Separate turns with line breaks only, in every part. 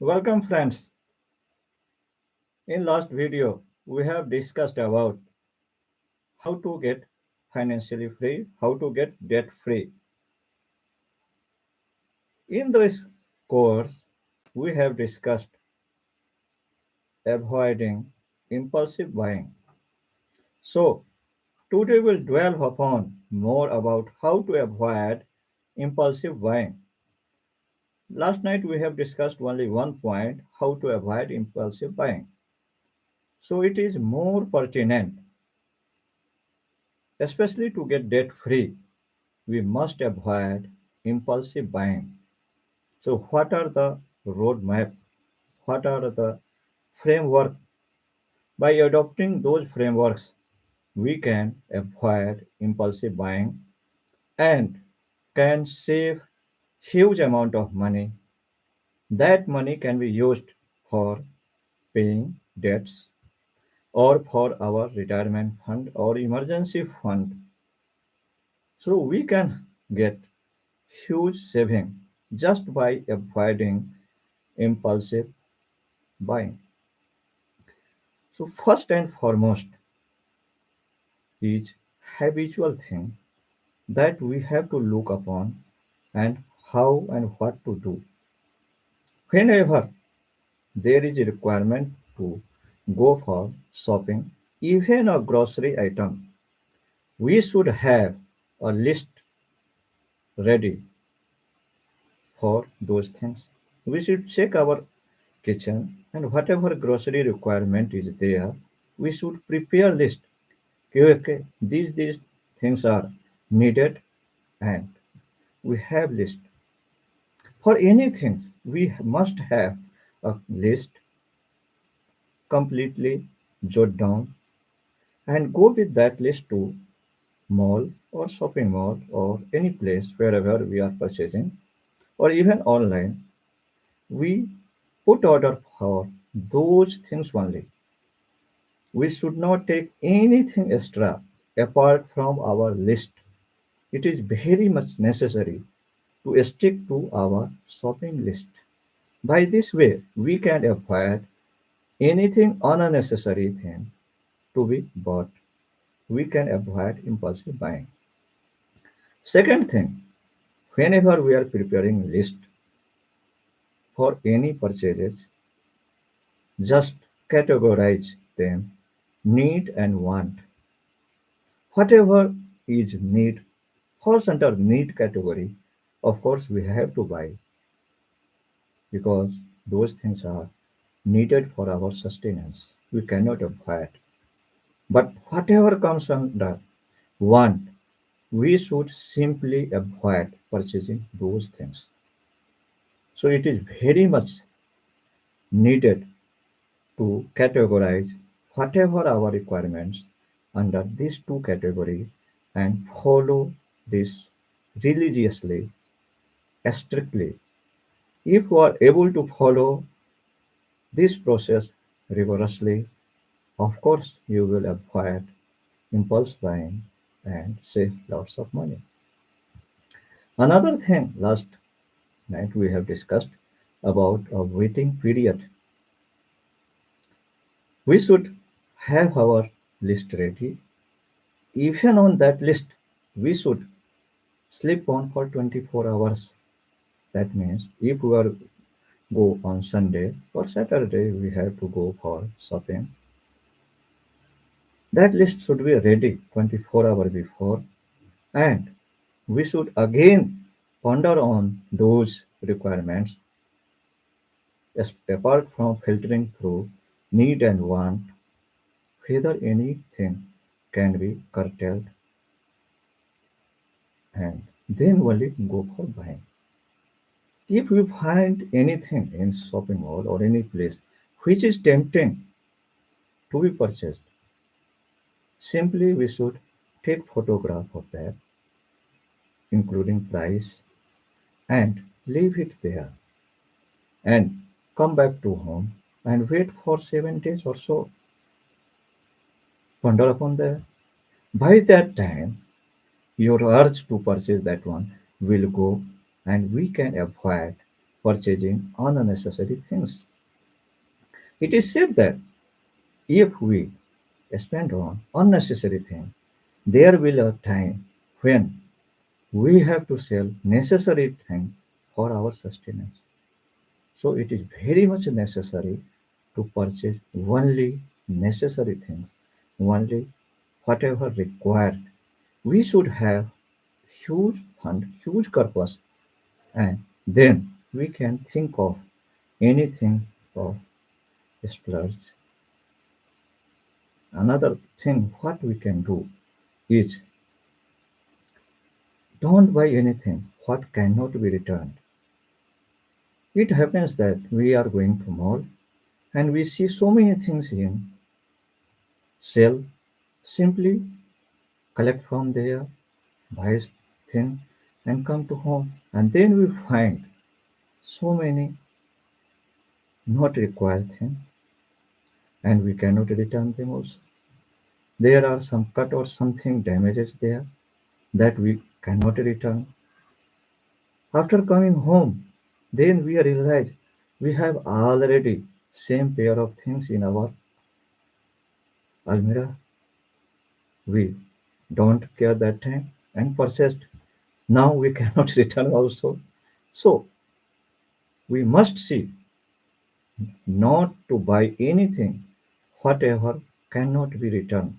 Welcome friends. In last video, we have discussed about how to get financially free, how to get debt free. In this course, we have discussed avoiding impulsive buying. So, today we'll dwell upon more about how to avoid impulsive buying. Last night we have discussed only one point, how to avoid impulsive buying. So it is more pertinent, especially to get debt free. We must avoid impulsive buying. So, what are the roadmap? What are the framework? By adopting those frameworks, we can avoid impulsive buying and can save huge amount of money. That money can be used for paying debts or for our retirement fund or emergency fund. So we can get huge saving just by avoiding impulsive buying. So first and foremost is habitual thing that we have to look upon and how and what to do. Whenever there is a requirement to go for shopping, even a grocery item, we should have a list ready for those things. We should check our kitchen and whatever grocery requirement is there, we should prepare list. Okay, these things are needed and we have list. For anything, we must have a list completely jot down and go with that list to mall or shopping mall or any place wherever we are purchasing or even online. We put order for those things only. We should not take anything extra apart from our list. It is very much necessary to stick to our shopping list. By this way, we can avoid anything unnecessary thing to be bought. We can avoid impulsive buying. Second thing, whenever we are preparing list for any purchases, just categorize them need and want. Whatever is need falls under need category. Of course, we have to buy because those things are needed for our sustenance. We cannot avoid. But whatever comes under want, we should simply avoid purchasing those things. So it is very much needed to categorize whatever our requirements under these two categories and follow this religiously, strictly. If you are able to follow this process rigorously, of course you will avoid impulse buying and save lots of money. Another thing last night we have discussed about a waiting period. We should have our list ready. Even on that list, we should sleep on for 24 hours. That means if we are go on Sunday or Saturday, we have to go for shopping. That list should be ready 24 hours before, and we should again ponder on those requirements apart from filtering through need and want, whether anything can be curtailed, and then only go for buying. If we find anything in shopping mall or any place which is tempting to be purchased, simply we should take photograph of that, including price, and leave it there and come back to home and wait for 7 days or so. Ponder upon that. By that time, your urge to purchase that one will go and we can avoid purchasing unnecessary things. It is said that if we spend on unnecessary things, there will a time when we have to sell necessary things for our sustenance. So it is very much necessary to purchase only necessary things, only whatever required. We should have huge fund, huge purpose, and then we can think of anything of splurge. Another thing what we can do is don't buy anything what cannot be returned. It happens that we are going to mall and we see so many things in sale. Simply collect from there, buy thing, and come to home. And then we find so many not required things, and we cannot return them also. There are some cut or something damages there that we cannot return. After coming home, then we realize we have already same pair of things in our almirah. We don't care that time and purchased. Now we cannot return also. So we must see not to buy anything whatever cannot be returned.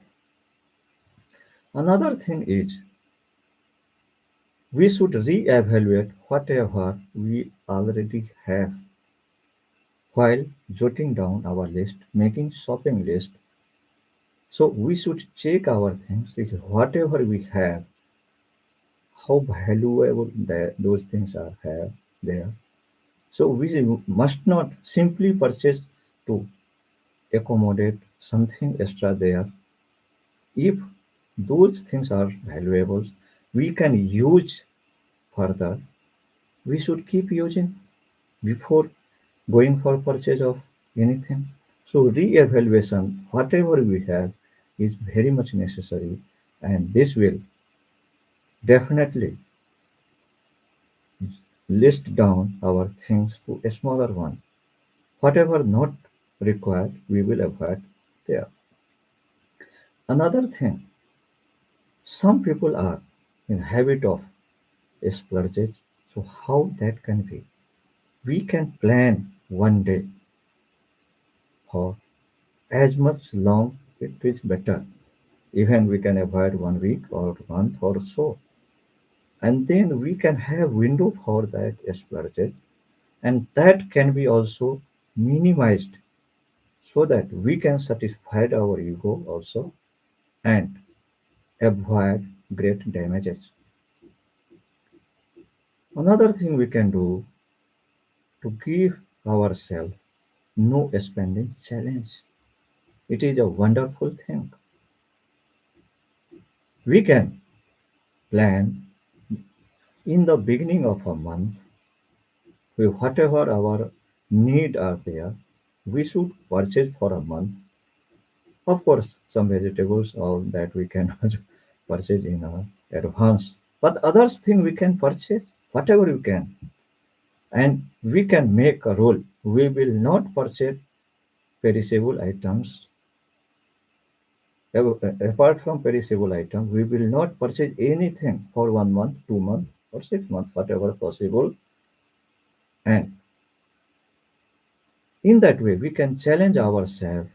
Another thing is we should re-evaluate whatever we already have while jotting down our list, making shopping list. So we should check our things, if whatever we have, how valuable those things are have there. So we must not simply purchase to accommodate something extra there. If those things are valuable, we can use further. We should keep using before going for purchase of anything. So re-evaluation, whatever we have, is very much necessary, and this will definitely list down our things to a smaller one. Whatever not required, we will avoid there. Another thing, some people are in habit of splurges. So how that can be? We can plan one day for as much long it is better. Even we can avoid 1 week or month or so. And then we can have window for that splurges, and that can be also minimized so that we can satisfy our ego also and avoid great damages. Another thing we can do to give ourselves no spending challenge. It is a wonderful thing. We can plan in the beginning of a month with whatever our need are there. We should purchase for a month. Of course, some vegetables or that we cannot purchase in advance, but others thing we can purchase whatever you can, and we can make a rule. We will not purchase perishable items. Apart from perishable item, we will not purchase anything for 1 month, 2 months, or 6 months, whatever possible. And in that way, we can challenge ourselves.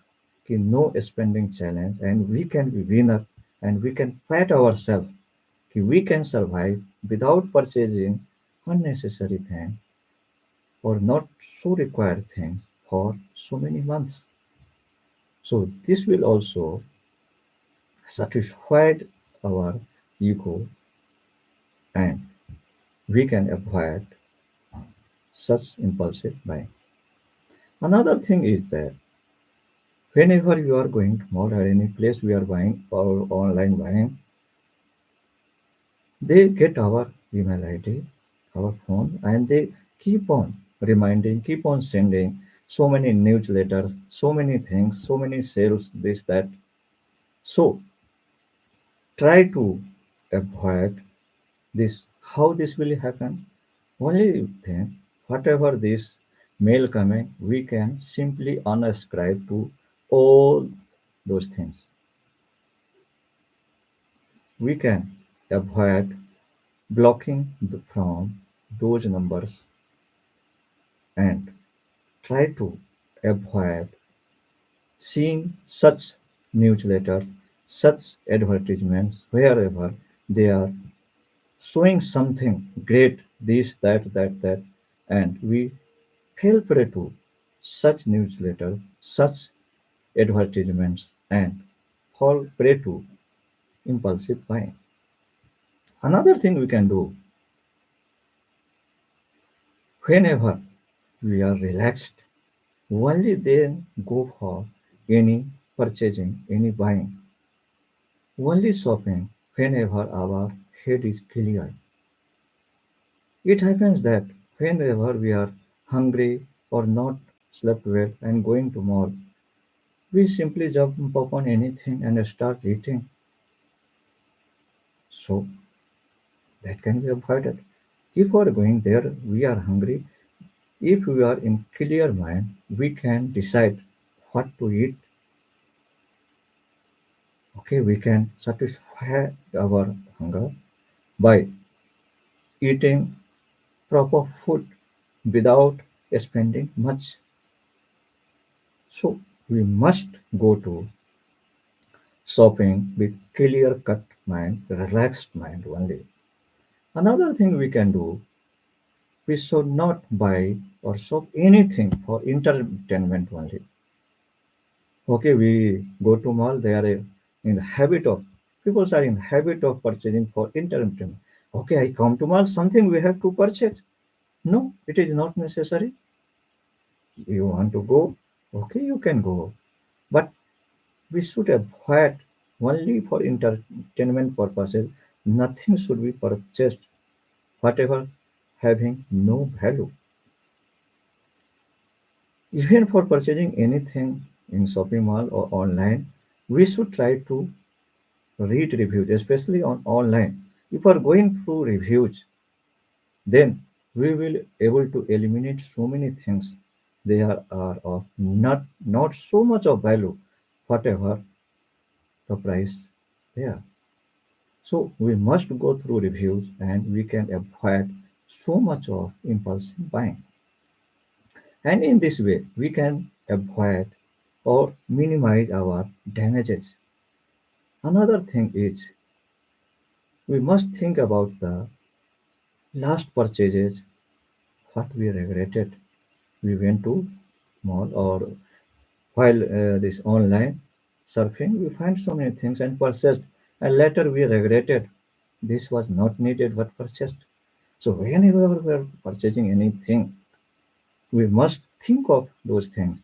No spending challenge, and we can be winner, and we can pat ourselves. We can survive without purchasing unnecessary things or not so required things for so many months. So this will also satisfy our ego, and we can avoid such impulsive buying. Another thing is that whenever you are going to mall or any place we are buying or online buying, they get our email ID, our phone, and they keep on reminding, keep on sending so many newsletters, so many things, so many sales, this, that. So try to avoid this. How this will happen? Only thing. whatever this mail coming, we can simply unsubscribe to all those things. We can avoid blocking from those numbers and try to avoid seeing such newsletter, such advertisements wherever they are showing something great, this, that, and we feel prey to such newsletter, such advertisements, and fall prey to impulsive buying. Another thing we can do whenever we are relaxed, only then go for any purchasing, any buying, only shopping whenever our head is clear. It happens that whenever we are hungry or not slept well and going to mall, we simply jump upon anything and start eating. So that can be avoided. If we are going there, we are hungry. If we are in clear mind, we can decide what to eat. Okay, we can satisfy our hunger by eating proper food without spending much. So we must go to shopping with clear cut mind, relaxed mind only. Another thing we can do, we should not buy or shop anything for entertainment only. Okay, we go to mall, they are in the habit of, people are in habit of purchasing for entertainment. Okay, I come to mall, something we have to purchase. No, it is not necessary. You want to go? Okay, you can go. But we should avoid only for entertainment purposes. Nothing should be purchased, whatever having no value. Even for purchasing anything in shopping mall or online, we should try to read reviews, especially on online. If we are going through reviews, then we will able to eliminate so many things. They are of not so much of value, whatever the price there. So we must go through reviews and we can avoid so much of impulsive buying. And in this way, we can avoid or minimize our damages. Another thing is we must think about the last purchases, what we regretted. We went to mall or while this online surfing, we find so many things and purchased, and later we regretted this was not needed but purchased. So whenever we are purchasing anything, we must think of those things.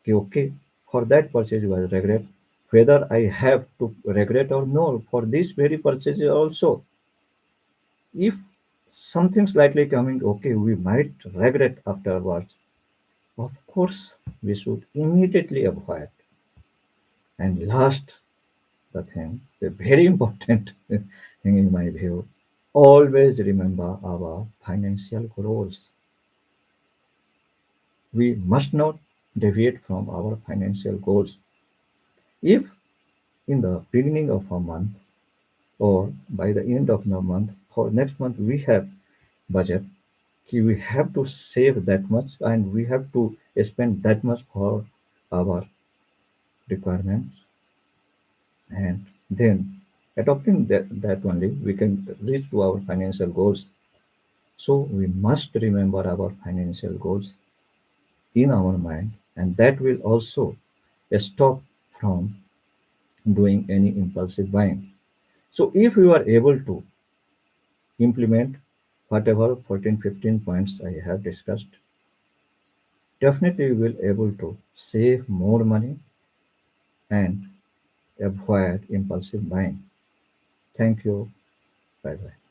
Okay, for that purchase was regret. Whether I have to regret or no, for this very purchase also, if something slightly coming, okay, we might regret afterwards. Of course, we should immediately avoid. And last, the thing, the very important thing in my view, always remember our financial goals. We must not deviate from our financial goals. If in the beginning of a month or by the end of the month, for next month we have budget, we have to save that much and we have to spend that much for our requirements, and then adopting that only we can reach to our financial goals. So we must remember our financial goals in our mind, and that will also stop from doing any impulsive buying. So if you are able to implement whatever 14, 15 points I have discussed, definitely you will able to save more money and avoid impulsive buying. Thank you. Bye bye.